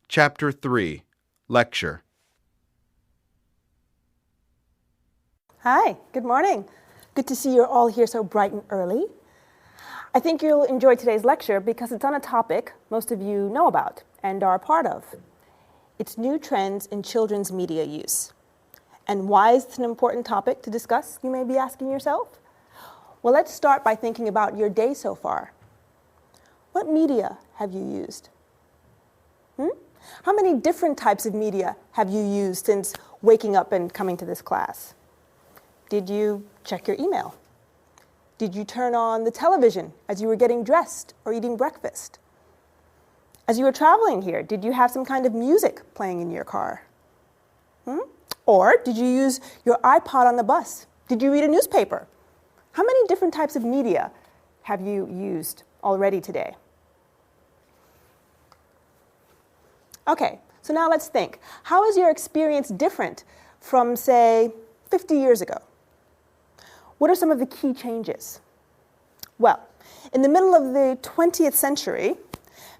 Chapter 3, Lecture. Hi, good morning. Good to see you're all here so bright and early. I think you'll enjoy today's lecture because it's on a topic most of you know about and are a part of. It's new trends in children's media use. And why is this an important topic to discuss, you may be asking yourself? Well, let's start by thinking about your day so far. What media have you used? How many different types of media have you used since waking up and coming to this class? Did you check your email? Did you turn on the television as you were getting dressed or eating breakfast? As you were traveling here, did you have some kind of music playing in your car? Or did you use your iPod on the bus? Did you read a newspaper? How many different types of media have you used already today? Okay, so now let's think. How is your experience different from, say, 50 years ago? What are some of the key changes? Well, in the middle of the 20th century,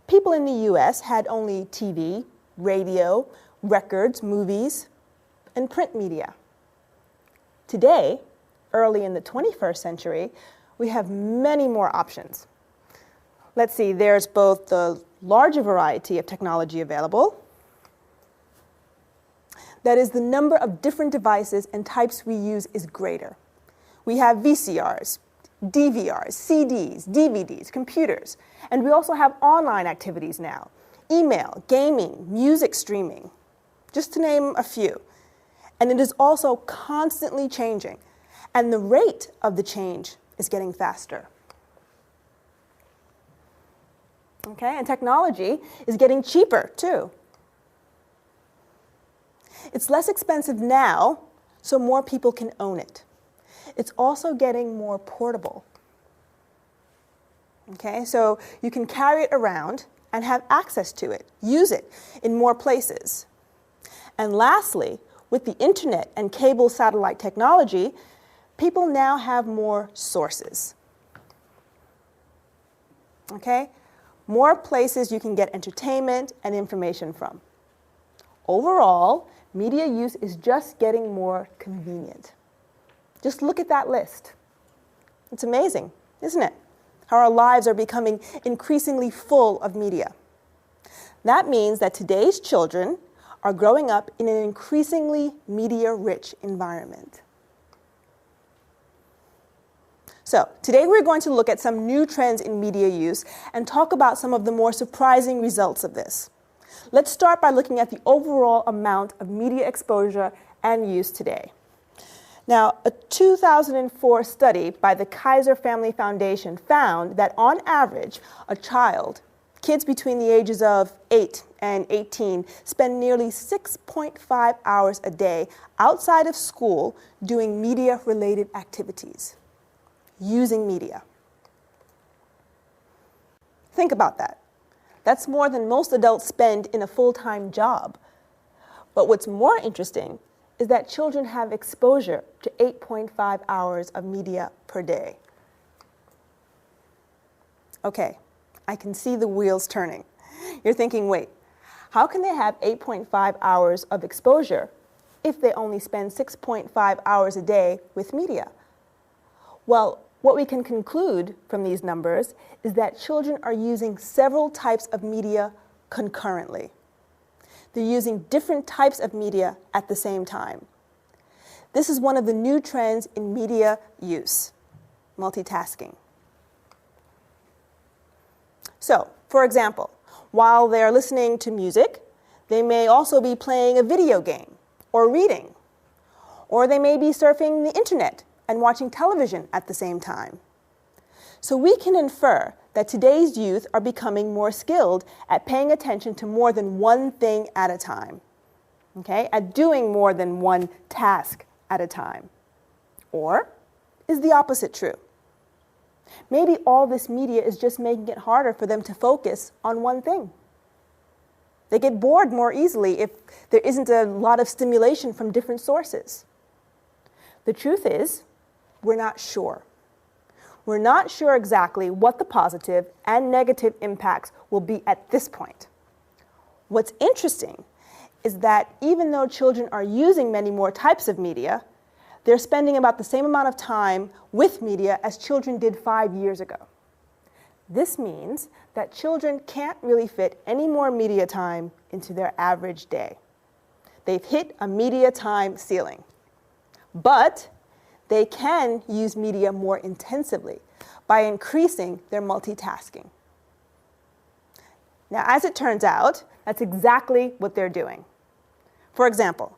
people in the US had only TV, radio, records, movies, and print media. Today, early in the 21st century, we have many more options. Let's see, there's both the larger variety of technology available. That is, the number of different devices and types we use is greater. We have VCRs, DVRs, CDs, DVDs, computers, and we also have online activities now. Email, gaming, music streaming, just to name a few. And it is also constantly changing, and the rate of the change is getting faster. Okay, and technology is getting cheaper too. It's less expensive now, so more people can own it. It's also getting more portable. Okay, so you can carry it around and have access to it, use it in more places. And lastly, with the internet and cable satellite technology, people now have more sources. Okay? More places you can get entertainment and information from. Overall, media use is just getting more convenient. Just look at that list. It's amazing, isn't it? How our lives are becoming increasingly full of media. That means that today's children are growing up in an increasingly media-rich environment. So, today we're going to look at some new trends in media use and talk about some of the more surprising results of this. Let's start by looking at the overall amount of media exposure and use today. Now, a 2004 study by the Kaiser Family Foundation found that on average, kids between the ages of 8 and 18 spend nearly 6.5 hours a day outside of school doing media-related activities. Using media. Think about that. That's more than most adults spend in a full-time job. But what's more interesting is that children have exposure to 8.5 hours of media per day. Okay, I can see the wheels turning. You're thinking, wait, how can they have 8.5 hours of exposure if they only spend 6.5 hours a day with media? Well, what we can conclude from these numbers is that children are using several types of media concurrently. They're using different types of media at the same time. This is one of the new trends in media use, multitasking. So, for example, while they're listening to music, they may also be playing a video game or reading, or they may be surfing the internet and watching television at the same time. So we can infer that today's youth are becoming more skilled at paying attention to more than one thing at a time, okay? At doing more than one task at a time. Or is the opposite true? Maybe all this media is just making it harder for them to focus on one thing. They get bored more easily if there isn't a lot of stimulation from different sources. The truth is, we're not sure. We're not sure exactly what the positive and negative impacts will be at this point. What's interesting is that even though children are using many more types of media, they're spending about the same amount of time with media as children did 5 years ago. This means that children can't really fit any more media time into their average day. They've hit a media time ceiling. But they can use media more intensively by increasing their multitasking. Now, as it turns out, that's exactly what they're doing. For example,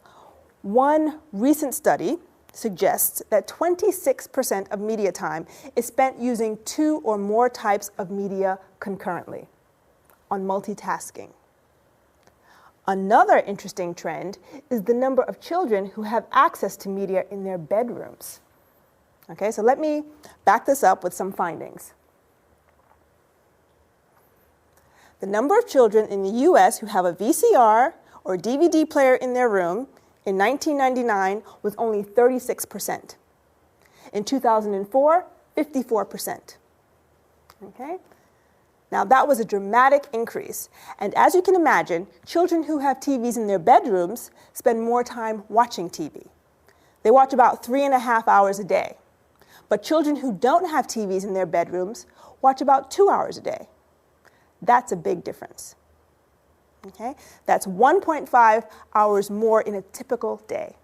one recent study suggests that 26% of media time is spent using 2 or more types of media concurrently, on multitasking. Another interesting trend is the number of children who have access to media in their bedrooms. Okay, so let me back this up with some findings. The number of children in the US who have a VCR or DVD player in their room in 1999 was only 36%. In 2004, 54%. Okay? Now, that was a dramatic increase. And as you can imagine, children who have TVs in their bedrooms spend more time watching TV. They watch about 3.5 hours a day. But children who don't have TVs in their bedrooms watch about 2 hours a day. That's a big difference. Okay? That's 1.5 hours more in a typical day.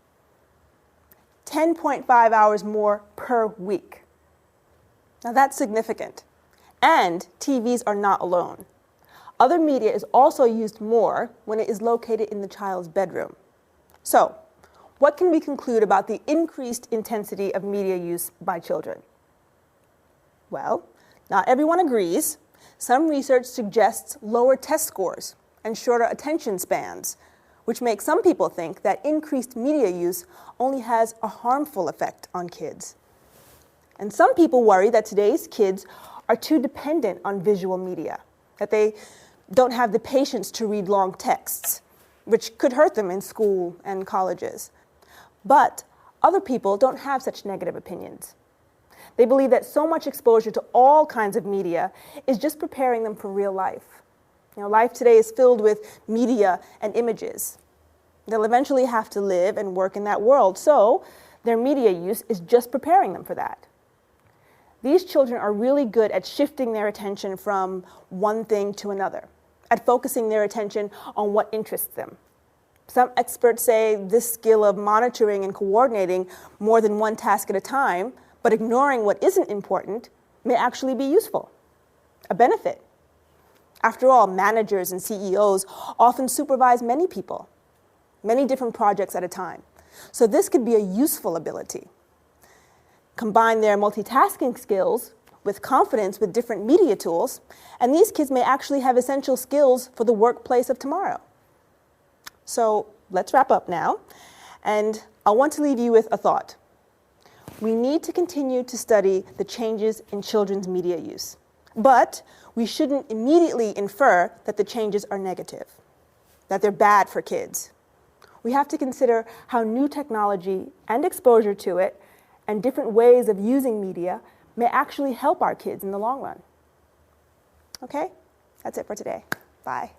10.5 hours more per week. Now that's significant. And TVs are not alone. Other media is also used more when it is located in the child's bedroom. So, what can we conclude about the increased intensity of media use by children? Well, not everyone agrees. Some research suggests lower test scores and shorter attention spans, which makes some people think that increased media use only has a harmful effect on kids. And some people worry that today's kids are too dependent on visual media, that they don't have the patience to read long texts, which could hurt them in school and colleges. But other people don't have such negative opinions. They believe that so much exposure to all kinds of media is just preparing them for real life. You know, life today is filled with media and images. They'll eventually have to live and work in that world, so their media use is just preparing them for that. These children are really good at shifting their attention from one thing to another, at focusing their attention on what interests them. Some experts say this skill of monitoring and coordinating more than one task at a time, but ignoring what isn't important, may actually be useful, a benefit. After all, managers and CEOs often supervise many people, many different projects at a time. So this could be a useful ability. Combine their multitasking skills with confidence with different media tools, and these kids may actually have essential skills for the workplace of tomorrow. So let's wrap up now, and I want to leave you with a thought. We need to continue to study the changes in children's media use, but we shouldn't immediately infer that the changes are negative, that they're bad for kids. We have to consider how new technology and exposure to it and different ways of using media may actually help our kids in the long run. Okay, that's it for today. Bye.